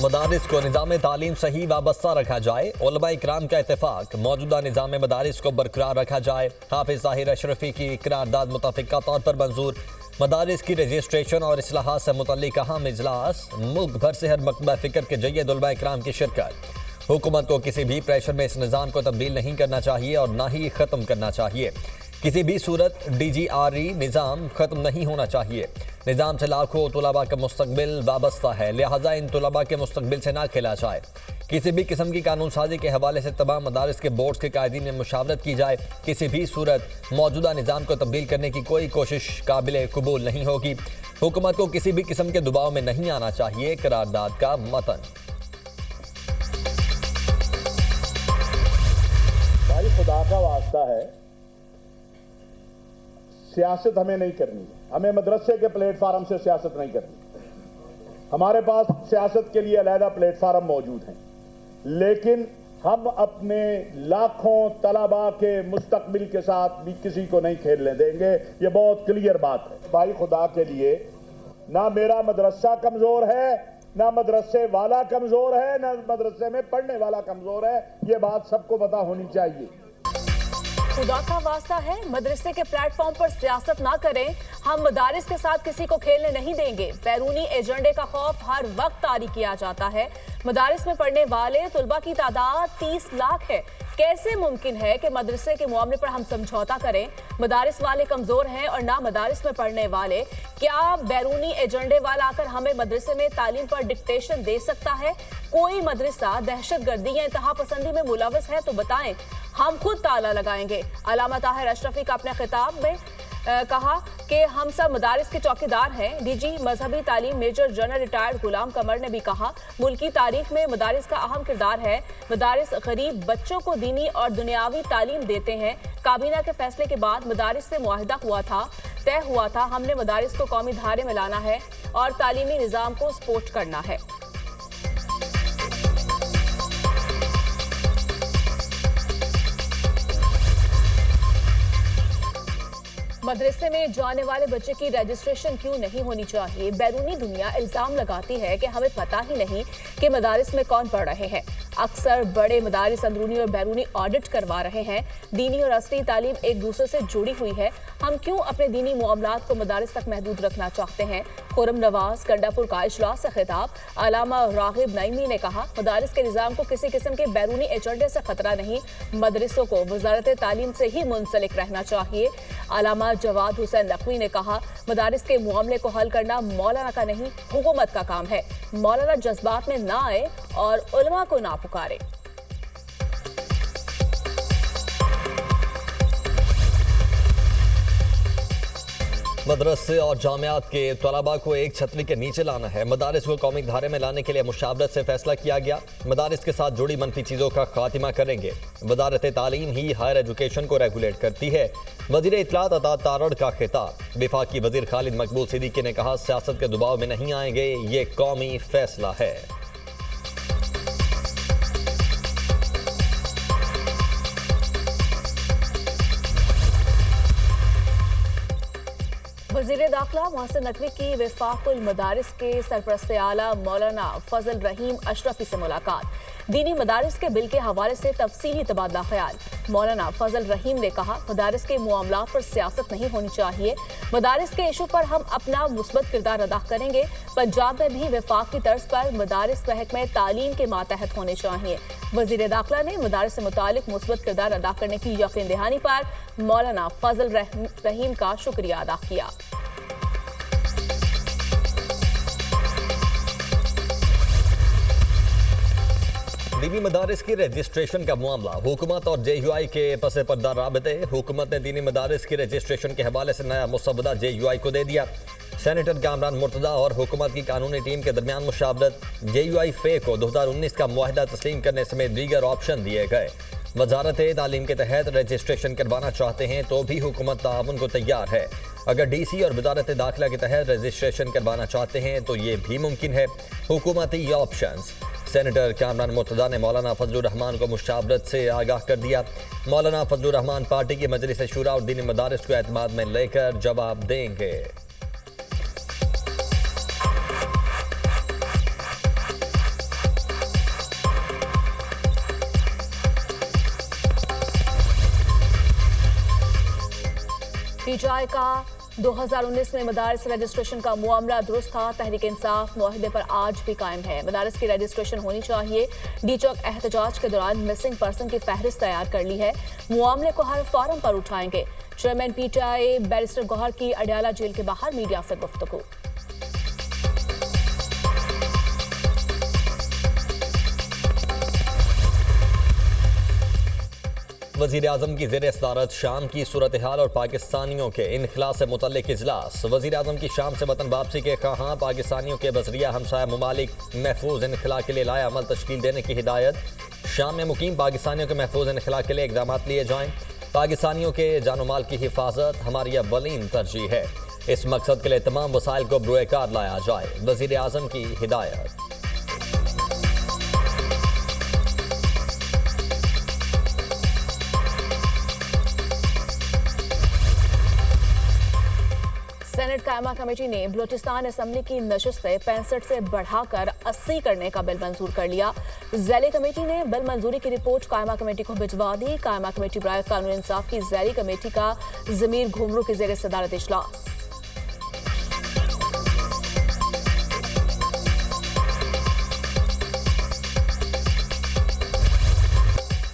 मदारिस को निज़ाम तालीम से ही वाबस्ता रखा जाए। उलमा इकराम का इत्तेफाक, मौजूदा निज़ाम मदारिस को बरकरार रखा जाए। हाफिज ज़ाहिर अशरफी की करारदाद मुतफ़िक़ा तौर पर मंजूर। मदारिस की रजिस्ट्रेशन और इस्लाहात से मुतल्लिक़ अहम इजलास। मुल्क भर से हर मकतबा फ़िक्र के जय्यद उलमा इकराम की शिरकत। हुकूमत को किसी भी प्रेशर में इस निज़ाम को तब्दील नहीं करना चाहिए और ना ही ख़त्म करना चाहिए। किसी भी सूरत DGRE निज़ाम ख़त्म नहीं होना चाहिए। निज़ाम से लाखों तुलबा का मुस्तकबिल वाबस्ता है, लिहाजा इन तुलबा के मुस्तकबिल से ना खेला जाए। किसी भी किस्म की कानून साजी के हवाले से तमाम मदारिस के बोर्ड्स के कायदीन में मुशावरत की जाए। किसी भी सूरत मौजूदा निज़ाम को तब्दील करने की कोई कोशिश काबिल कबूल नहीं होगी। हुकूमत को किसी भी किस्म के दबाव में नहीं आना चाहिए। करारदाद का मतन। भाई खुदा का वास्ता है, सियासत हमें नहीं करनी है। हमें मदरसे के प्लेटफार्म से सियासत नहीं करनी। हमारे पास सियासत के लिए अलहदा प्लेटफार्म मौजूद हैं, लेकिन हम अपने लाखों तलबा के मुस्तकबिल के साथ भी किसी को नहीं खेलने देंगे। ये बहुत क्लियर बात है। भाई खुदा के लिए, ना मेरा मदरसा कमजोर है, ना मदरसे वाला कमजोर है, ना मदरसे में पढ़ने वाला कमजोर है। ये बात सबको पता होनी चाहिए। खुदा का वास्ता है, मदरसे के प्लेटफॉर्म पर सियासत ना करें। हम मदारिस के साथ किसी को खेलने नहीं देंगे। बैरूनी एजेंडे का खौफ हर वक्त तारी किया जाता है। मदारिस में पढ़ने वाले तुलबा की तादाद 30 लाख है। कैसे मुमकिन है कि मदरसे के मामले पर हम समझौता करें? मदारिस वाले कमजोर हैं और ना मदारिस में पढ़ने वाले। क्या बैरूनी एजेंडे वाला आकर हमें मदरसे में तालीम पर डिक्टेशन दे सकता है? कोई मदरसा दहशतगर्दी या इंतहा पसंदी में मुलविस है तो बताएं, हम खुद ताला लगाएंगे। अल्लामा ताहिर अशरफी का अपने खिताब में कहा कि हम सब मदारिस के चौकीदार हैं। DG मजहबी तालीम मेजर जनरल रिटायर्ड गुलाम कमर ने भी कहा, मुल्की तारीख में मदारिस का अहम किरदार है। मदारिस गरीब बच्चों को दीनी और दुनियावी तालीम देते हैं। काबीना के फैसले के बाद मदारिस से मुआहिदा तय हुआ था। हमने मदारिस को कौमी धारे में लाना है और तालीमी निज़ाम को सपोर्ट करना है। मदरसे में जाने वाले बच्चे की रजिस्ट्रेशन क्यों नहीं होनी चाहिए? बैरूनी दुनिया इल्जाम लगाती है कि हमें पता ही नहीं कि मदारिस में कौन पढ़ रहे हैं। अक्सर बड़े मदारिस अंदरूनी और बैरूनी ऑडिट करवा रहे हैं। दीनी और असली तालीम एक दूसरे से जुड़ी हुई है। हम क्यों अपने दीनी मामलात को मदारिस तक महदूद रखना चाहते हैं? खुरम नवाज कंडापुर का इजलास से खिताब। अलामा रागिब नईमी ने कहा, मदारिस के निज़ाम को किसी किस्म के बैरूनी एजेंडे से खतरा नहीं। मदरसों को वजारत तालीम से ही मुंसलिक रहना चाहिए। अलामा जवाद हुसैन नकवी ने कहा, मदारिस के मामले को हल करना मौलाना का नहीं, हुकूमत का काम है। मौलाना जज्बात में ना आए और उलमा को ना पुकारे। मदरसे और जामियात के तलबा को एक छतरी के नीचे लाना है। मदारिस को कौमी धारे में लाने के लिए मुशावरत से फैसला किया गया। मदारिस के साथ जुड़ी मनफी चीज़ों का खात्मा करेंगे। वजारत तालीम ही हायर एजुकेशन को रेगुलेट करती है। वज़ीर इत्तलात अता तारड़ का खिताब। वफाकी वज़ीर खालिद मकबूल सिद्दीकी ने कहा, सियासत के दबाव में नहीं आएंगे, ये कौमी फैसला है। वज़ीर दाखिला मोहसिन नकवी की वफाकुल मदारिस के सरपरस्त आला मौलाना फजल रहीम अशरफी से मुलाकात। दीनी मदारिस के बिल के हवाले से तफसीली तबादला ख्याल। मौलाना फजल रहीम ने कहा, मदारिस के मामलात पर सियासत नहीं होनी चाहिए। मदारिस के इशू पर हम अपना मुस्बत किरदार अदा करेंगे। पंजाब में भी वफाक की तर्ज पर मदारिस महकमे तालीम के मातहत होने चाहिए। वज़ीर दाखिला ने मदारिस से मुतालिक मुस्बत किरदार अदा करने की यकीन दहानी पर मौलाना फजल रहीम का शुक्रिया अदा किया। दीनी मदारिस की रजिस्ट्रेशन का मामला। हुकूमत और JUI के पस पर्दा राबते। हुकूमत ने दीनी मदारिस की रजिस्ट्रेशन के हवाले से नया मुसवदा JUI को दे दिया। सेनेटर कामरान मुर्तदा और हुकूमत की कानूनी टीम के दरमियान मुशावरत। JUI फे को 2019 का मुआहदा तस्लीम करने समेत दीगर ऑप्शन दिए गए। वजारत तालीम के तहत रजिस्ट्रेशन करवाना चाहते हैं तो भी हुकूमत ताउन को तैयार है। अगर DC और वजारत दाखिला के तहत रजिस्ट्रेशन करवाना चाहते हैं तो ये भी मुमकिन है। हुकूमती ऑप्शन। सेनेटर कामरान मुर्तदा ने मौलाना फजलुर रहमान को मुशावरत से आगाह कर दिया। मौलाना फजलुर रहमान पार्टी की मजलिस शूरा और दीनी मदारिस को एतमाद में लेकर जवाब देंगे। पीटीआई का 2019 में मदारिस रजिस्ट्रेशन का मामला दुरुस्त था। तहरीक इंसाफ मुआहदे पर आज भी कायम है। मदारिस की रजिस्ट्रेशन होनी चाहिए। डी चौक एहतजाज के दौरान मिसिंग पर्सन की फहरिस्त तैयार कर ली है। मामले को हर फोरम पर उठाएंगे। चेयरमैन पीटीआई बैरिस्टर गौहर की अडयाला जेल के बाहर मीडिया से गुफ्तगू। वज़ीर आज़म की ज़ेर सदारत शाम की सूरत हाल और पाकिस्तानियों के इनखला से मुतल्लिक इजलास। वज़ीर आज़म की शाम से वतन वापसी के ख़्वाहां पाकिस्तानियों के बज़रिया हमसाया ममालिक महफूज इनखला के लिए लाया अमल तश्कील देने की हिदायत। शाम में मुकीम पाकिस्तानियों के महफूज इनखला के लिए इक़दाम लिए जाएँ। पाकिस्तानियों के जान माल की हिफाजत हमारी अव्वलीन तरजीह है। इस मकसद के लिए तमाम वसाइल को बरूएकार लाया जाए। वज़ीर आज़म की हिदायत। सेनेट कायमा कमेटी ने बलूचिस्तान असम्बली की नशिस्तें 65 से बढ़ाकर 80 करने का बिल मंजूर कर लिया। ज़ैली कमेटी ने बिल मंजूरी की रिपोर्ट कायमा कमेटी को भिजवा दी। कायमा कमेटी बराए कानून इंसाफ की ज़ैली कमेटी का ज़मीर घुमरू की ज़ेर सदारत इजलास।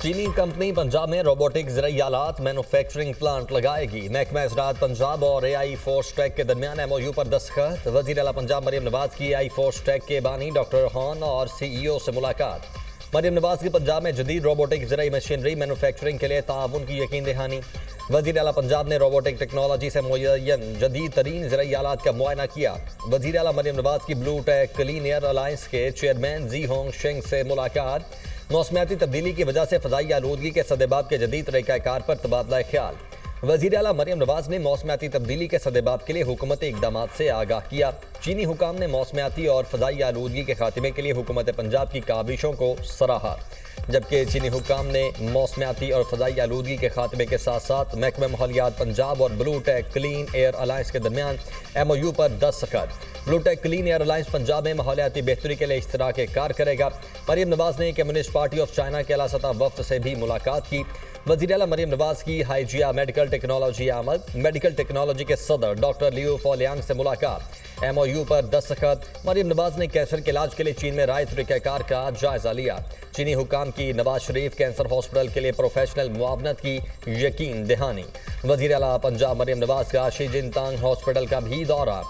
चीनी कंपनी पंजाब में रोबोटिक ज़राई आलात मैन्युफैक्चरिंग प्लांट लगाएगी। महकमा ज़राअत पंजाब और AI फोर्स ट्रैक के दरमियान MOU पर दस्तखत। वज़ीर आला पंजाब मरियम नवाज की AI फोर्स ट्रैक के बानी डॉक्टर हॉन और CEO से मुलाकात। मरियम नवाज की पंजाब में जदीद रोबोटिक ज़राई मशीनरी मैन्युफैक्चरिंग के लिए ताउन की यकीन दहानी। वज़ीर आला पंजाब ने रोबोटिक टेक्नोलॉजी से मुय्यन जदीद तरीन ज़राई आलात का मुआयना किया। वज़ीर आला मरियम नवाज की Blue Tech Clean Air Alliance के चेयरमैन जी होंग शेंग से मुलाकात। मौसमियाती तब्दीली की वजह से फ़ज़ाई आलूदगी के सदेबाब के जदीद तरीक़ाकार पर तबादला ख्याल। वज़ीर आला मरियम नवाज ने मौसमियाती तब्दीली के सदेबाब के लिए हुकूमती इक़दामात से आगाह किया। चीनी हुकाम ने मौसमियाती और फ़ज़ाई आलूदगी के खात्मे के लिए हुकूमत पंजाब की काविशों को सराहा, जबकि चीनी हुकाम ने मौसमियाती और फ़ज़ाई आलूदगी के खात्मे के साथ साथ महकमा माहौलियात पंजाब और Blue Tech Clean Air Alliance के दरमियान MOU पर दस्तखत। Blue Tech Clean Air Alliance Punjab में माहौलियाती बेहतरी के लिए इश्तराक कार करेगा। मरियम नवाज ने कम्युनिस्ट पार्टी ऑफ चाइना के आला सतह वफ्द से भी मुलाकात की। वज़ीर आला मरियम नवाज की हाइजिया मेडिकल टेक्नोलॉजी आमद। मेडिकल टेक्नोलॉजी के सदर डॉक्टर लियो फॉलियांग से मुलाकात। MOU पर दस्तखत। मरियम नवाज ने कैंसर के इलाज के लिए चीन में राय तरीक़ाकार का जायजा लिया। चीनी हुकाम की नवाज शरीफ कैंसर हॉस्पिटल के लिए प्रोफेशनल मुआवनत की यकीन दहानी। वज़ीर आला पंजाब मरियम नवाज का शी जिनतांग हॉस्पिटल का भी दौरा।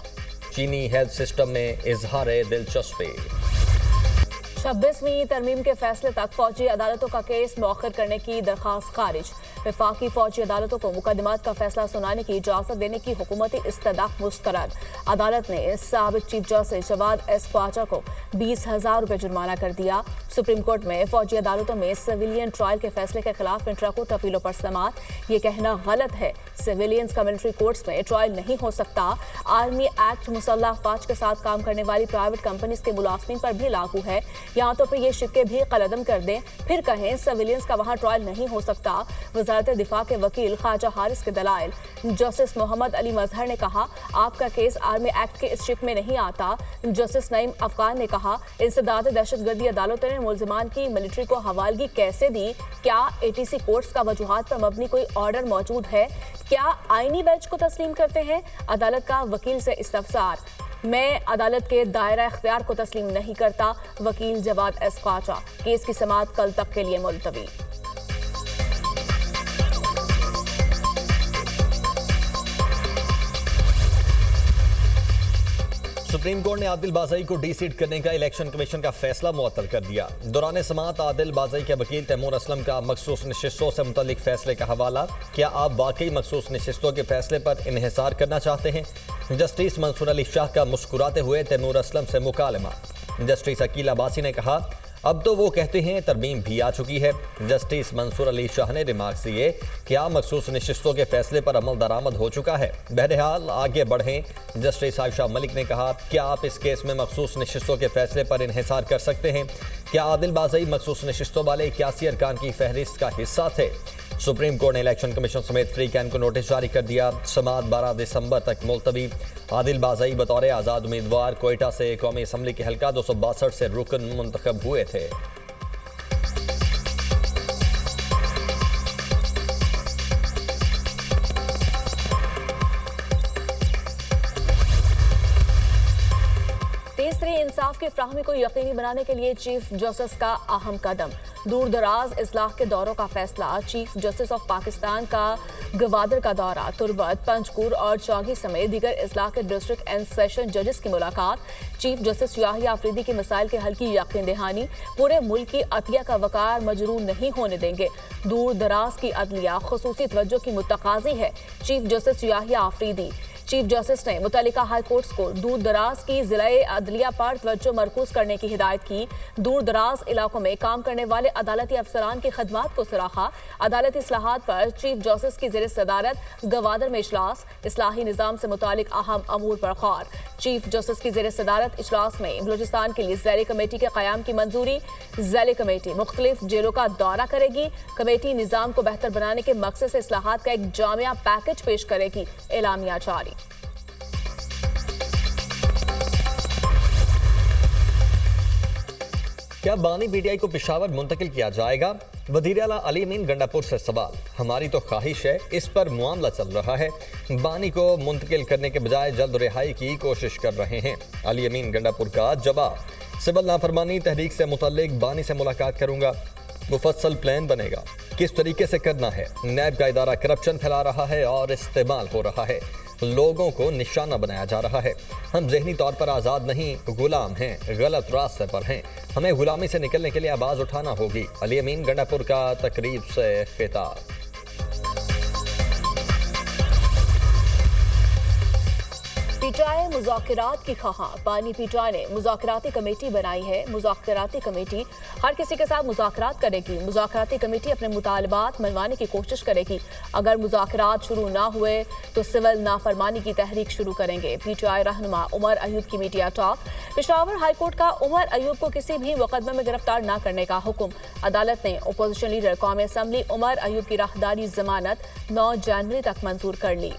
चीनी हेल्थ सिस्टम में इजहार दिलचस्पी। 26वीं तरमीम के फैसले तक फौजी अदालतों का केस मौखर करने की दरखास्त खारिज। वफाकी फौजी अदालतों को मुकदमात का फैसला सुनाने की इजाजत देने की हुकूमती इस्तदाक मुस्तरद। अदालत ने साबिक chief justice Jawad S Khawaja को 20,000 रुपये जुर्माना कर दिया। सुप्रीम कोर्ट में फौजी अदालतों में सिविलियन ट्रायल के फैसले के खिलाफ इंट्राकोर्ट अपीलों पर समाअत। ये कहना गलत है। सिविलियंस का मिलिट्री कोर्ट्स में ट्रायल नहीं हो सकता। आर्मी एक्ट मुसल्लह अफवाज के साथ काम करने वाली प्राइवेट कंपनीज के मुलाजमीन पर भी लागू है। यहाँ तो फिर ये शिक्के भी कलअदम कर दें, फिर कहें सिविलियंस का वहाँ ट्रायल नहीं हो सकता। वजारत दिफा के वकील ख्वाजा हारिस के दलाइल। जस्टिस मोहम्मद अली मजहर ने कहा, आपका केस आर्मी एक्ट के इस शिक में नहीं आता। जस्टिस नईम अफगान ने कहा, इंसदाद दहशतगर्दी अदालतों ने मुल्जिमान की मिलिट्री को हवालगी कैसे दी? क्या ATC कोर्ट्स का वजूहात पर मबनी कोई ऑर्डर मौजूद है? क्या आईनी बेंच को तस्लीम करते हैं? अदालत का वकील से इस्तफसार। मैं अदालत के दायरा इख्तियार को तस्लीम नहीं करता। वकील जवाद एस ख्वाजा। केस की समाअत कल तक के लिए मुलतवी। सुप्रीम कोर्ट ने आदिल बाज़ई को डी-सीट करने का इलेक्शन कमीशन का फैसला मुअत्तल कर दिया। दौरान समाअत आदिल बाज़ई के वकील तैमूर असलम का मखसूस नशिस्तों से मुतल्लिक फैसले का हवाला। क्या आप वाकई मखसूस नशिस्तों के फैसले पर इन्हिसार करना चाहते हैं? जस्टिस मंसूर अली शाह का मुस्कुराते हुए तैमूर असलम से मुकालमा। जस्टिस अकील अब्बासी ने कहा, अब तो वो कहते हैं तरमीम भी आ चुकी है। जस्टिस मंसूर अली शाह ने रिमार्क्स दिए, क्या मखसूस नशिस्तों के फैसले पर अमल दरामद हो चुका है? बहरहाल आगे बढ़ें। जस्टिस आयशा मलिक ने कहा, क्या आप इस केस में मखसूस नशिस्तों के फैसले पर इन्हिसार कर सकते हैं? क्या आदिल बाज़ई मखसूस नशिस्तों वाले 81 अरकान की फहरिस्त का हिस्सा थे? सुप्रीम कोर्ट ने इलेक्शन कमीशन समेत फ्री कैन को नोटिस जारी कर दिया। समाअत 12 दिसंबर तक मुलतवी। आदिल बाज़ई बतौर आज़ाद उम्मीदवार कोयटा से कौमी असम्बली के हल्का 262 से रुकन मुंतखब हुए थे। तेज-तरीन इंसाफ की फ्राहमी को यकीनी बनाने के लिए चीफ जस्टिस का अहम कदम। दूर दराज इस्लाह के दौरों का फैसला। चीफ जस्टिस ऑफ पाकिस्तान का गवादर का दौरा, तुर्बत, पंचकूर और चौगी समेत दीगर इस्लाह के डिस्ट्रिक्ट एंड सेशन जजेस की मुलाकात। चीफ जस्टिस याहिया अफरीदी के मसाइल के हल की यकीन दहानी। पूरे मुल्क की अदलिया का वकार मजरूह नहीं होने देंगे। दूर दराज की अदलिया खुसूसी तवज्जो की मुतकाजी है। Chief justice Yahya Afridi. Chief justice ने मुतल्लिका हाई कोर्ट्स को दूर दराज की जिले अदलिया पर तवज्जो मरकूज करने की हिदायत की। दूर दराज इलाकों में काम करने वाले अदालती अफसरान की खदमात को सराहा। अदालती इस्लाहात पर चीफ जस्टिस की ज़ेर सदारत गवादर में इजलास। इस्लाही निज़ाम से मुतालिक अहम अमूर पर गौर। चीफ जस्टिस की ज़ेर सदारत इजलास में बलूचिस्तान के लिए ज़ैली कमेटी के क़याम की मंजूरी। ज़ैली कमेटी मुख्तलिफ जेलों का दौरा करेगी। कमेटी निज़ाम को बेहतर बनाने के मकसद से इस्लाहात का एक जामिया पैकेज पेश करेगी। एलामिया जारी। क्या बानी पीटीआई को पेशावर मुंतकिल किया जाएगा? वज़ीर आला अली अमीन गंडापुर से सवाल। हमारी तो ख्वाहिश है, इस पर मामला चल रहा है। बानी को मुंतकिल करने के बजाय जल्द रिहाई की कोशिश कर रहे हैं। अली अमीन गंडापुर का जवाब, सिविल नाफरमानी तहरीक से मुतल्लिक बानी से मुलाकात करूंगा। मुफस्सल प्लान बनेगा, किस तरीके से करना है। नैब का इदारा करप्शन फैला रहा है और इस्तेमाल हो रहा है। लोगों को निशाना बनाया जा रहा है। हम ज़हनी तौर पर आज़ाद नहीं, गुलाम हैं, गलत रास्ते पर हैं। हमें गुलामी से निकलने के लिए आवाज़ उठाना होगी। अली अमीन गंडापुर का तकरीब से खिताब। पीटीआई मुज़ाकरात की ख़्वाह। बानी पीटीआई ने मुज़ाकराती कमेटी बनाई है। मुज़ाकराती कमेटी हर किसी के साथ मुज़ाकरात करेगी। मुज़ाकराती कमेटी अपने मुतालबात मनवाने की कोशिश करेगी। अगर मुज़ाकरात शुरू ना हुए तो सिविल नाफरमानी की तहरीक शुरू करेंगे। पीटीआई रहनुमा उमर अयूब की media talk. Peshawar high court का उमर अयूब को किसी भी मुकदमे में गिरफ्तार न करने का हुक्म। अदालत ने अपोजिशन लीडर कौमी असम्बली उमर अयूब की राहदारी जमानत 9 जनवरी तक मंजूर कर ली।